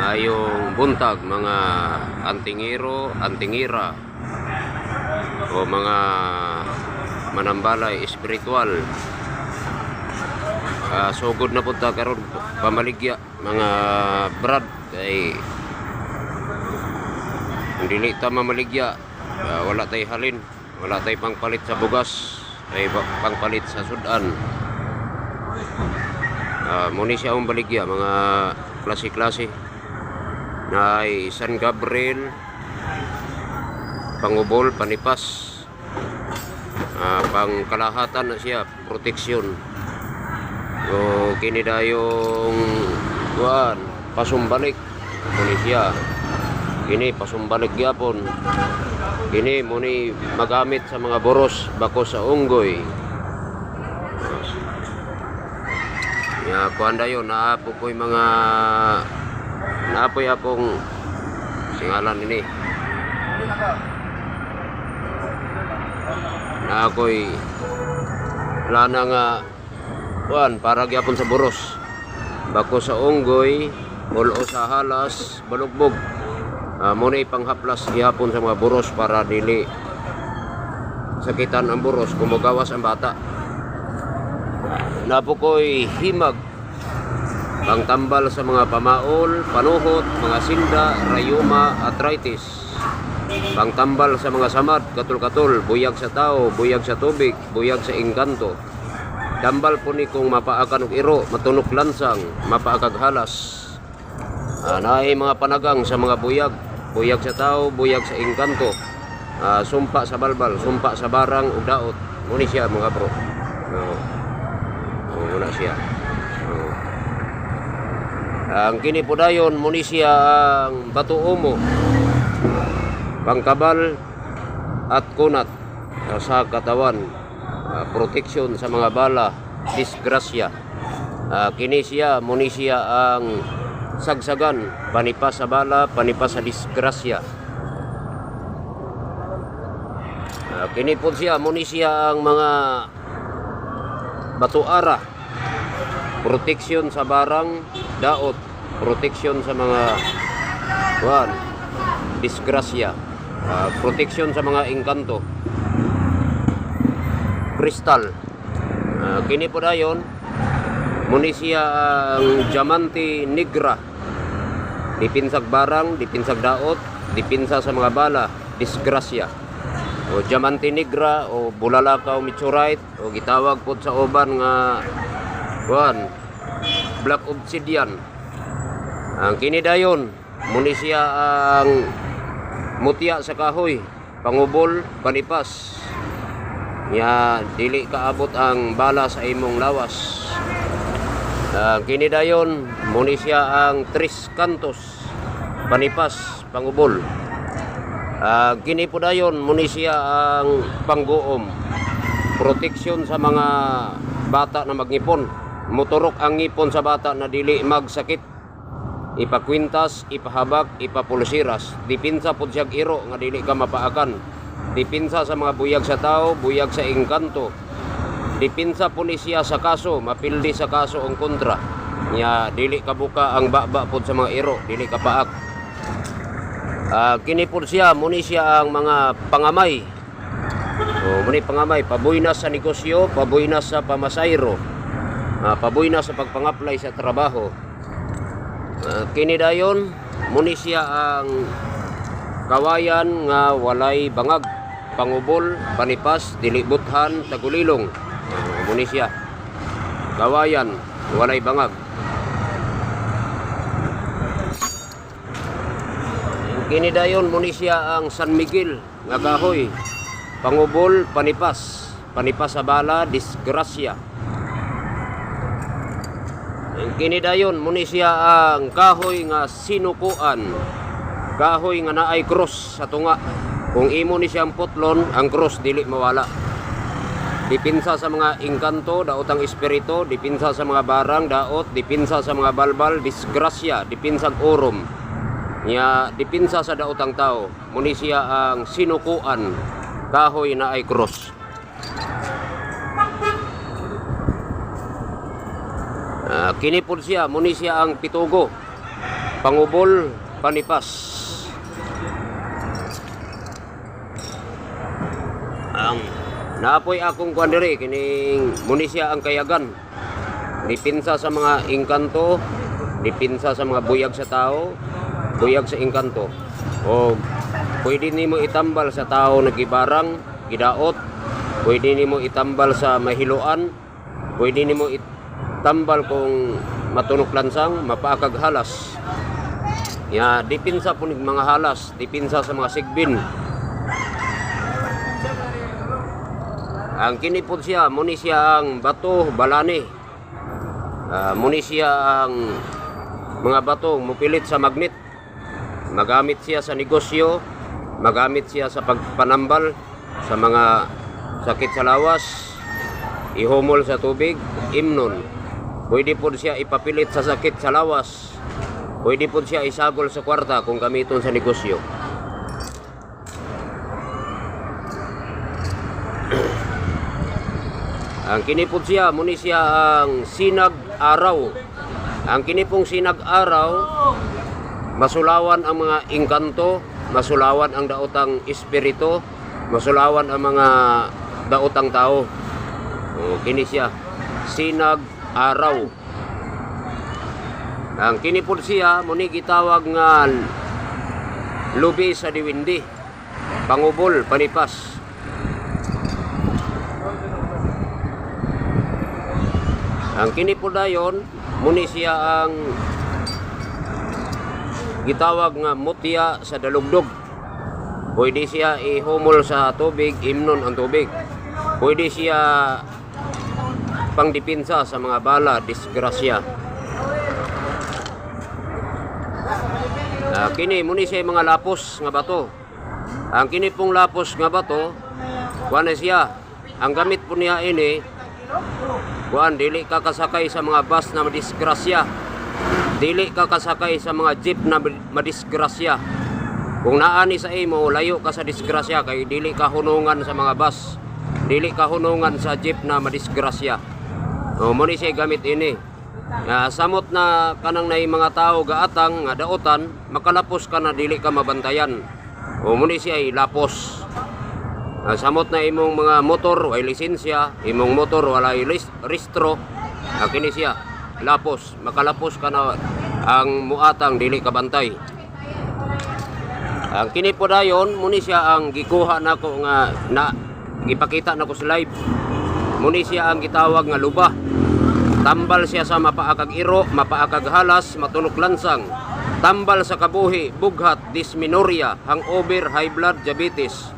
Maayong buntag mga antingero, antingira o mga manambalay espiritual. Sugod na punta karon pamaligya mga brad ay hindi ta mamaligya. Wala tay halin, wala tay pangpalit sa bugas, ay pangpalit sa sudan. Muni siya ang baligya mga klase-klase na ay San Gabriel, pangubol, panipas, pangkalahatan na siya, proteksyon. So kini dayong kuan pasumbalik muni siya. Kini pasumbalik gyapon. Kini muni magamit sa mga boros bako sa unggoy. Ya kuan dayon naapo ko'y mga naapoy akong singalan ini. Na ako'y lana nga kuan para gyapon sa boros bako sa unggoy ulo sa halas balugbog. Muna ipanghaplas gihapon sa mga boros para dili sakitan ang boros kumugawas ang bata. Napo ko'y himag pangtambal sa mga pamaol, panuhot, mga sinda, rayuma, arthritis. Pangtambal sa mga samad, katul-katul, buyag sa tao, buyag sa tubig, buyag sa engkanto. Tambal po ni kung mapaakan og iro, matunok lansang, mapaakag halas. Naay mga panagang sa mga buyag, buyag sa tao, buyag sa engkanto. Sumpa sa balbal, sumpa sa barang ug daot. Muni siya mga bro. Wala siya. Ang kini po dayon muni siya ang batu umo, pangkabal at kunat sa katawan, proteksyon sa mga bala, disgrasya. Kini siya muni siya ang sagsagan, panipas sa bala, panipas sa disgrasya. Kini po siya muni siya ang mga batuara, proteksyon sa barang, daot, proteksyon sa mga disgrasya, proteksyon sa mga engkanto, kristal. Kini po dayon muni siya ang diamante negra, dipinsag barang, dipinsag daot, dipinsa sa mga bala, disgrasya. O diamante negra o bulalakaw meteorite o gitawag po sa uban nga black obsidian. Ang kini dayon muni siya ang mutya sa kahoy, pangubol, panipas. Ya dili kaabot ang bala sa imong lawas. Kini dayon muni siya ang tres cantos, panipas, pangubol. Kini po dayon muni siya ang pangguom, proteksyon sa mga bata na magngipon, motorok ang ngipon sa bata na dili magsakit, ipakwintas, ipahabak, ipapulsiras. Dipinsa po siya iro nga dili ka mapaakan. Dipinsa sa mga buyag sa tao, buyag sa engkanto. Dipinsa po ni siya sa kaso, mapildi sa kaso ang kontra. Nya dili ka buka ang baba po sa mga iro, dili ka paak. Kini po siya muni siya ang mga pangamay. Muni pangamay, pabuinas sa negosyo, pabuinas sa pamasayro, pabuinas sa pagpangaplay sa trabaho. Kini dayon muni siya ang kawayan nga walay bangag, pangubol, panipas, dilibuthan, tagulilong. Muni siya kawayan walay bangag. Kini dayon muni siya ang San Miguel nga kahoy, pangubol, panipas, panipas sa bala, disgrasya. Kini dayon muni siya ang kahoy nga sinukuan, kahoy nga naay cross sa tunga. Kung imo ni siyang putlon, ang cross dili mawala. Dipinsa sa mga engkanto, daot ang espiritu, dipinsa sa mga barang, daot, dipinsa sa mga balbal, disgrasya, dipinsag urom. Nya dipinsa sa daotang tao, muni siya ang sinukuan, kahoy na ay cross. Kini po siya, muni siya ang pitugo, pangubol panipas. Ang naapoy akong kuan diri kining munisya ang kayagan. Dipinsa sa mga engkanto, dipinsa sa mga buyag sa tao, buyag sa engkanto. O pwede nimo itambal sa tao nagibarang, gidaot, pwede nimo itambal sa mahiluan, pwede nimo itambal kung matunok lansang, mapaakag halas. Ya, dipinsa po ng mga halas, dipinsa sa mga sigbin. Ang kinipod siya, muni siya ang bato, balani. Muni siya ang mga bato, mupilit sa magnet. Magamit siya sa negosyo, magamit siya sa pagpanambal sa mga sakit sa lawas, ihumol sa tubig, imnon. Pwede po siya ipapilit sa sakit sa lawas. Pwede po siya isagol sa kwarta kung gamiton sa negosyo. Ang kinipod siya, muni siya ang sinag araw. Ang kinipong sinag araw, masulawan ang mga engkanto, masulawan ang daotang espiritu, masulawan ang mga daotang tao. Kini siya, sinag araw. Ang kinipod siya, muni gitawag nga lubi sa diwindi, pangubol, panipas. Ang kinipod dayon, muni siya ang gitawag nga mutya sa dalugdog. Pwede siya ihumol sa tubig, imnon ang tubig. Pwede siya pangdipinsa sa mga bala, disgrasya. Kini muni siya mga lapos nga bato. Ang kini pong lapos nga bato, kuan siya. Ang gamit po niya ini, kuan dili ka kasakay sa mga bus na madisgrasya. Dili ka kasakay sa mga jeep na madisgrasya. Kung naani sa imo, layo ka sa disgrasya kay dili ka hunungan sa mga bus. Dili ka hunungan sa jeep na madisgrasya. Muni siya gamit ini. Samot na kanang nay mga tao gaatang nga daotan, makalapos ka na dili ka mabantayan. Muni siya lapos. Samot na imong mga motor way lisensya, imong motor walay restro, kini siya lapos, makalapos ka na ang muatang dili ka bantay. Ang kini po dayon, muni siya ang gikuha nako nga na gipakita nako sa live. Muni siya ang gitawag nga luba. Tambal siya sa mapaakag iro, mapaakag halas, matunok lansang. Tambal sa kabuhi, bughat, dysmenorrhea, hangover, high blood, diabetes.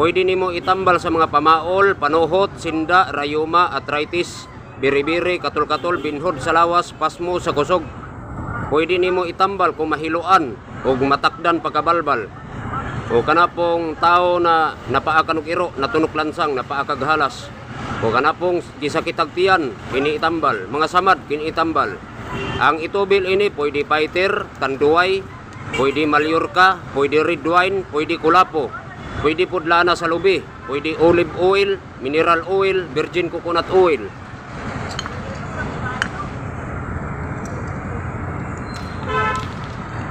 Pwede nimo itambal sa mga pamaol, panuhot, sinda, rayuma, arthritis, biri-biri, katul-katul, binhod sa lawas, pasmo sa kusog. Pwede nimo itambal kung mahiluan o matakdan pagkabalbal. O kanapong tao na napaakag iro, natunok lansang, napaakag halas. O kanapong gisakitag tiyan, kini itambal. Mga samad, kini itambal. Ang itubil ini pwede fighter, tanduay, pwede malyurka, pwede red wine, pwede kulapo. Pwede pudlana sa lubi, pwede olive oil, mineral oil, virgin coconut oil.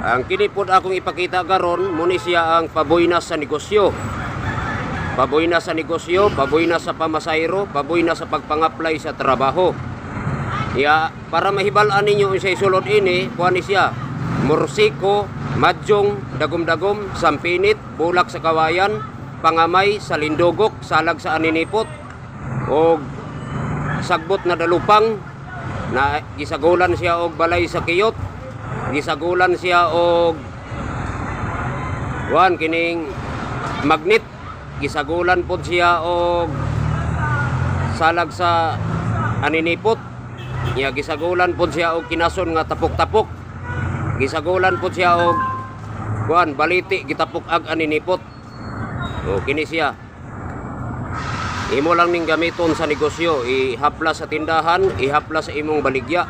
Ang kinipod akong ipakita karon, muni siya ang paboynas sa negosyo. Paboynas sa negosyo, paboynas sa pamasayro, paboynas sa pagpangapply sa trabaho. Para mahibalaan ninyo sa isulod ini, kuha ni siya, mursiko, madyong, dagom-dagom, sampinit, bulak sa kawayan, pangamay sa lindogok, salag sa aninipot, o sagbot na dalupang, na gisagulan siya og balay sa kiyot, gisagulan siya og kining magnet, gisagulan pod siya og salag sa aninipot, gisagulan pod siya og kinason nga tapok-tapok, gisagulan po siya og baliti gitapok ag aninipot. Kini siya. Imo lang ning gamiton sa negosyo, ihaplas sa tindahan, ihaplas sa imong baligya.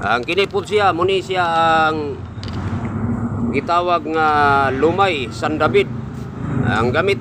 Ang kini po siya, muni siya ang gitawag nga lumay San David. Ang gamit